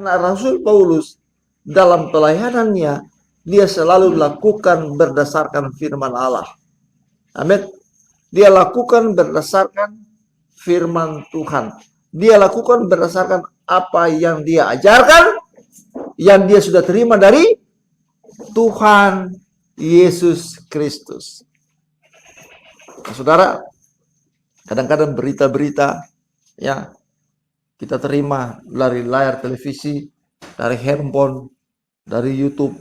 Karena Rasul Paulus dalam pelayanannya, dia selalu lakukan berdasarkan firman Allah. Amin. Dia lakukan berdasarkan firman Tuhan. Dia lakukan berdasarkan apa yang dia ajarkan, yang dia sudah terima dari Tuhan Yesus Kristus. Nah, saudara, kadang-kadang berita-berita ya kita terima dari layar televisi, dari handphone, dari YouTube,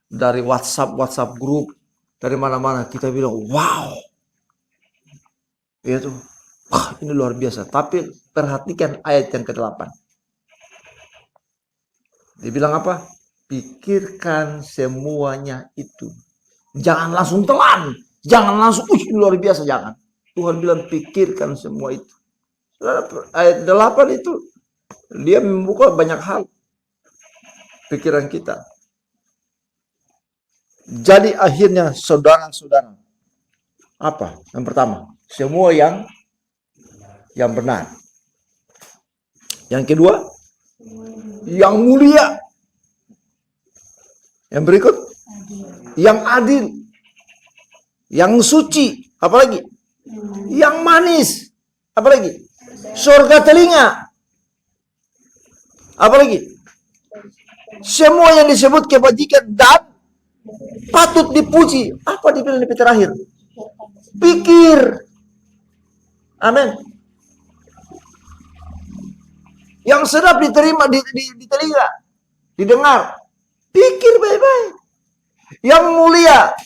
dari WhatsApp grup, dari mana-mana kita bilang, wow, itu, wah, ini luar biasa. Tapi perhatikan ayat yang ke-8. Dibilang apa? Pikirkan semuanya itu. Jangan langsung telan, jangan langsung, ini luar biasa, jangan. Tuhan bilang pikirkan semua itu. Ayat 8 itu dia membuka banyak hal pikiran kita. Jadi akhirnya saudara-saudara, apa? Yang pertama, semua yang benar. Yang kedua, yang mulia. Yang berikut, yang adil. Yang suci, apalagi? Yang manis, apalagi? Surga telinga. Apalagi? Semua yang disebut kebajikan dan patut dipuji. Apa dibilang di terakhir? Pikir. Amin. Yang sedap diterima di telinga, didengar. Pikir baik-baik. Yang mulia.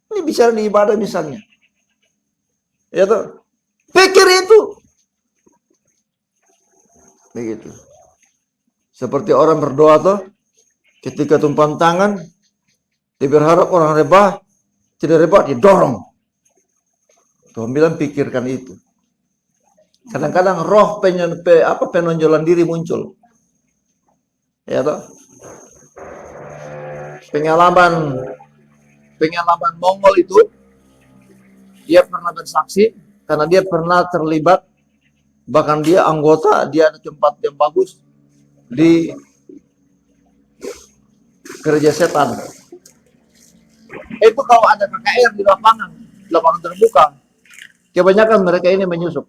Ini bicara di ibadah misalnya. Ya toh? Pikir itu. Begitu. Seperti orang berdoa tuh, ketika tumpahan tangan, dia berharap orang rebah, tidak rebah, didorong. Tuhan bilang pikirkan itu. Kadang-kadang roh penonjolan diri muncul. Ya toh? Pengalaman Mongol itu, dia pernah bersaksi karena dia pernah terlibat, bahkan dia anggota, dia ada tempat yang bagus di gereja setan. Itu kalau ada KKR di lapangan terbuka, kebanyakan mereka ini menyusup.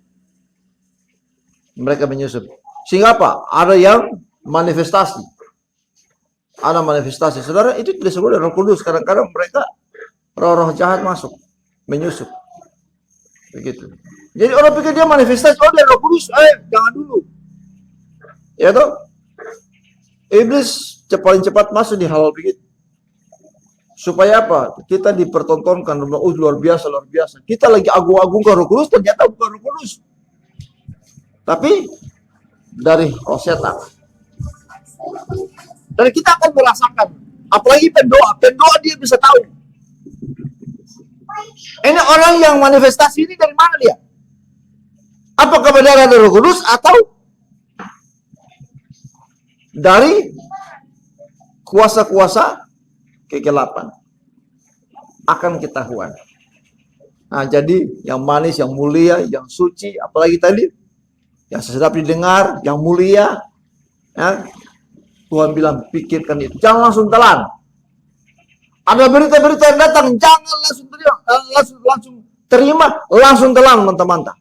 Mereka menyusup. Sehingga apa? Ada yang manifestasi. Ada manifestasi. Saudara, itu disebut Roh Kudus. Kadang-kadang mereka roh-roh jahat masuk, menyusup. Begitu. Jadi orang pikir dia manifestasi, oh dia Roh Kudus, jangan dulu. Ya toh? Iblis paling cepat masuk di hal begitu. Supaya apa? Kita dipertontonkan, luar biasa, luar biasa. Kita lagi agung-agungkan Roh Kudus, ternyata bukan Roh Kudus. Tapi dari roh setan. Dan kita akan merasakan, apalagi pendoa dia bisa tahu. Ini orang yang manifestasi ini dari mana dia? Apakah benar dari Roh Kudus atau dari kuasa-kuasa kegelapan? Akan ketahuan. Nah, jadi yang manis, yang mulia, yang suci, apalagi tadi yang sedap didengar, yang mulia, ya, Tuhan bilang pikirkan itu. Jangan langsung telan. Ada berita-berita yang datang, jangan langsung terima, langsung telan mentah-mentah.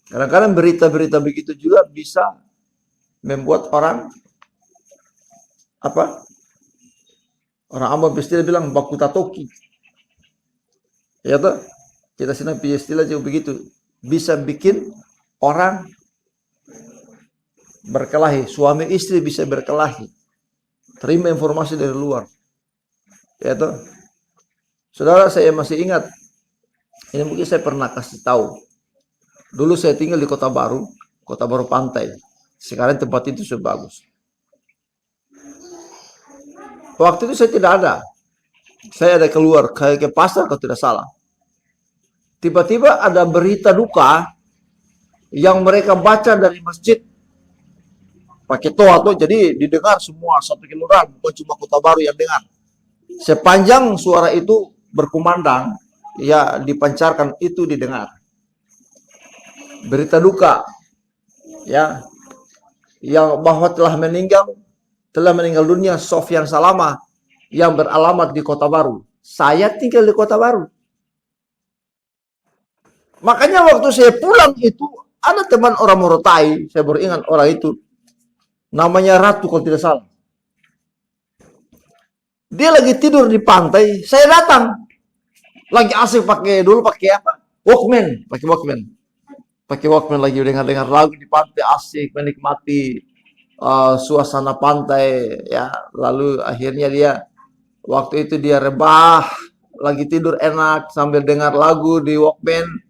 Kadang-kadang berita-berita begitu juga bisa membuat orang apa? Orang Ambon istilah bilang baku tatoki. Ya toh? Kita sini istilah juga begitu. Bisa bikin orang berkelahi, suami istri bisa berkelahi. Terima informasi dari luar. Ya toh? Saudara, saya masih ingat. Ini mungkin saya pernah kasih tahu. Dulu saya tinggal di Kota Baru Pantai. Sekarang tempat itu sudah bagus. Waktu itu saya tidak ada. Saya ada keluar kayak ke pasar kalau tidak salah. Tiba-tiba ada berita duka yang mereka baca dari masjid. Pakai toa tuh, jadi didengar semua satu kelurahan, bukan cuma Kota Baru yang dengar. Sepanjang suara itu berkumandang, ya dipancarkan itu didengar. Berita duka, ya, yang bahwa telah meninggal dunia Sofyan Salama yang beralamat di Kota Baru. Saya tinggal di Kota Baru. Makanya waktu saya pulang itu ada teman orang Morotai, saya baru ingat orang itu. Namanya Ratu kalau tidak salah. Dia lagi tidur di pantai, saya datang. Lagi asik pakai apa? Walkman, pakai Walkman lagi dengar lagu di pantai, asik menikmati suasana pantai ya. Lalu akhirnya waktu itu dia rebah, lagi tidur enak sambil dengar lagu di Walkman.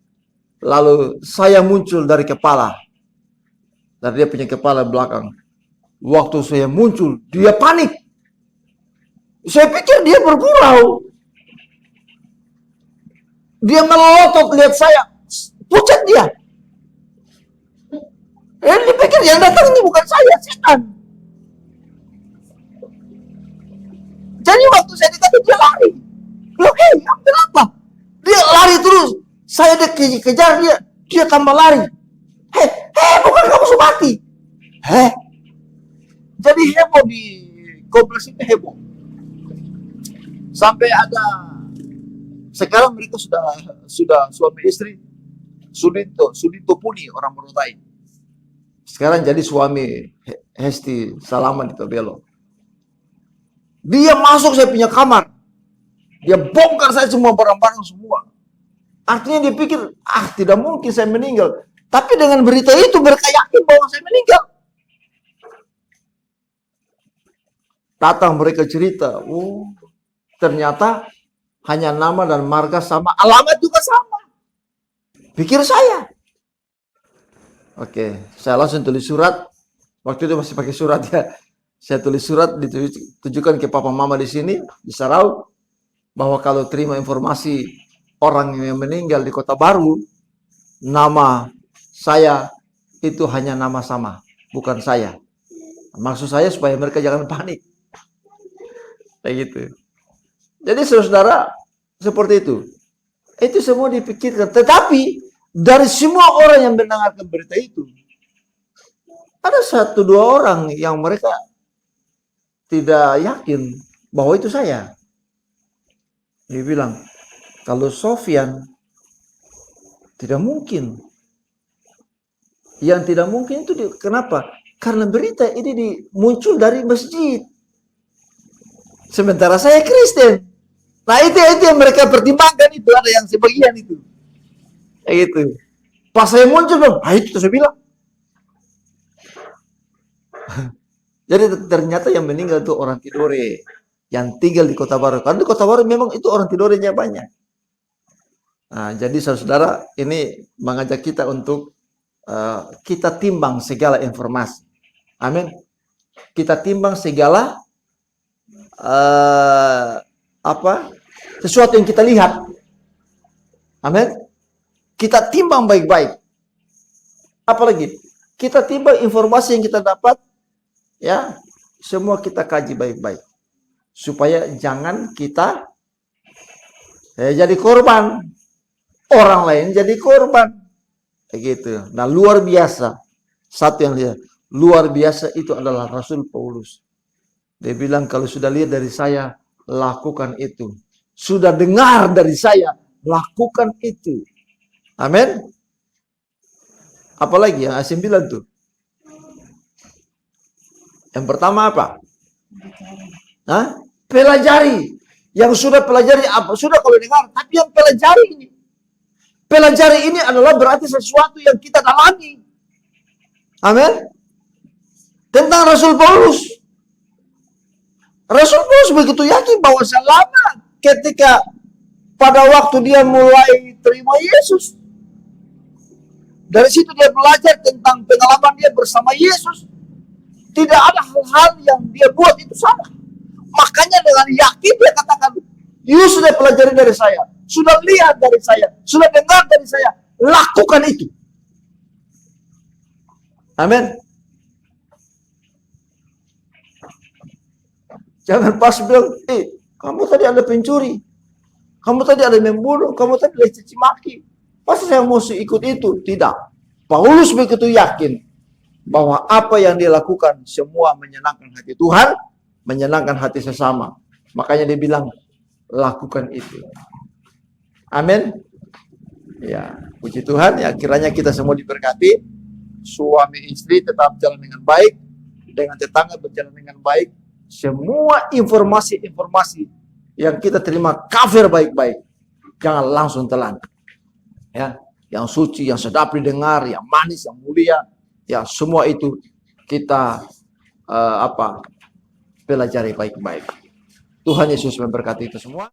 Lalu saya muncul dari dia punya kepala belakang. Waktu saya muncul, dia panik. Saya pikir dia bergurau. Dia melotot lihat saya, pucat dia. Dia pikir yang datang ini bukan saya, setan. Jadi waktu saya dikata dia lari. Loh, kenapa? Dia lari terus. Saya kejar dia tambah lari. Bukan kamu Subati. Jadi heboh di kompleks ini heboh. Sampai ada sekarang mereka sudah suami istri. Sudito Puni orang Morotai. Sekarang jadi suami Hesti Salama di Tobelo. Dia masuk saya punya kamar. Dia bongkar saya semua barang-barang semua. Artinya dia pikir, tidak mungkin saya meninggal. Tapi dengan berita itu mereka yakin bahwa saya meninggal. Datang mereka cerita, ternyata hanya nama dan marga sama, alamat juga sama. Pikir saya. Oke, saya langsung tulis surat. Waktu itu masih pakai surat ya. Saya tulis surat ditujukan ke papa mama di sini, di Sarau, bahwa kalau terima informasi orang yang meninggal di Kota Baru, nama saya itu hanya nama sama, bukan saya. Maksud saya supaya mereka jangan panik. Kayak gitu. Jadi saudara, seperti itu. Itu semua dipikirkan. Tetapi dari semua orang yang mendengarkan berita itu, ada 1-2 orang yang mereka tidak yakin bahwa itu saya. Dia bilang, kalau Sofyan tidak mungkin. Yang tidak mungkin itu kenapa? Karena berita ini muncul dari masjid. Sementara saya Kristen. Nah itu yang mereka pertimbangkan itu. Ada yang sebagian itu. Kayak gitu. Pas saya muncul, itu saya bilang. Jadi ternyata yang meninggal itu orang Tidore. Yang tinggal di Kota Baru. Karena di Kota Baru memang itu orang Tidorenya banyak. Nah, jadi saudara ini mengajak kita untuk kita timbang segala informasi. Amin. Kita timbang segala sesuatu yang kita lihat. Amin. Kita timbang baik-baik. Apalagi kita timbang informasi yang kita dapat, ya, semua kita kaji baik-baik supaya jangan kita jadi korban, orang lain jadi korban, kayak gitu. Nah luar biasa, satu yang lihat luar biasa itu adalah Rasul Paulus. Dia bilang kalau sudah lihat dari saya, lakukan itu. Sudah dengar dari saya, lakukan itu. Amin. Apalagi yang Asim bilang tuh. Yang pertama apa? Pelajari. Yang sudah pelajari apa? Sudah kalau dengar, tapi yang pelajari ini. Pelajari ini adalah berarti sesuatu yang kita dalami. Amin. Tentang Rasul Paulus. Rasul Paulus begitu yakin bahwa selama ketika pada waktu dia mulai terima Yesus, dari situ dia belajar tentang pengalaman dia bersama Yesus. Tidak ada hal-hal yang dia buat itu salah. Makanya dengan yakin dia katakan, you sudah pelajari dari saya, sudah lihat dari saya, sudah dengar dari saya, lakukan itu. Amin. Jangan pas bilang, kamu tadi ada pencuri, kamu tadi ada membunuh, kamu tadi ada caci maki. Pasti saya mesti ikut itu? Tidak. Paulus begitu yakin bahwa apa yang dia lakukan semua menyenangkan hati Tuhan, menyenangkan hati sesama. Makanya dia bilang, lakukan itu. Amin. Ya, puji Tuhan. Ya, kiranya kita semua diberkati. Suami istri tetap jalan dengan baik, dengan tetangga berjalan dengan baik. Semua informasi-informasi yang kita terima cover baik-baik. Jangan langsung telan. Ya, yang suci, yang sedap didengar, yang manis, yang mulia, ya semua itu kita pelajari baik-baik. Tuhan Yesus memberkati itu semua.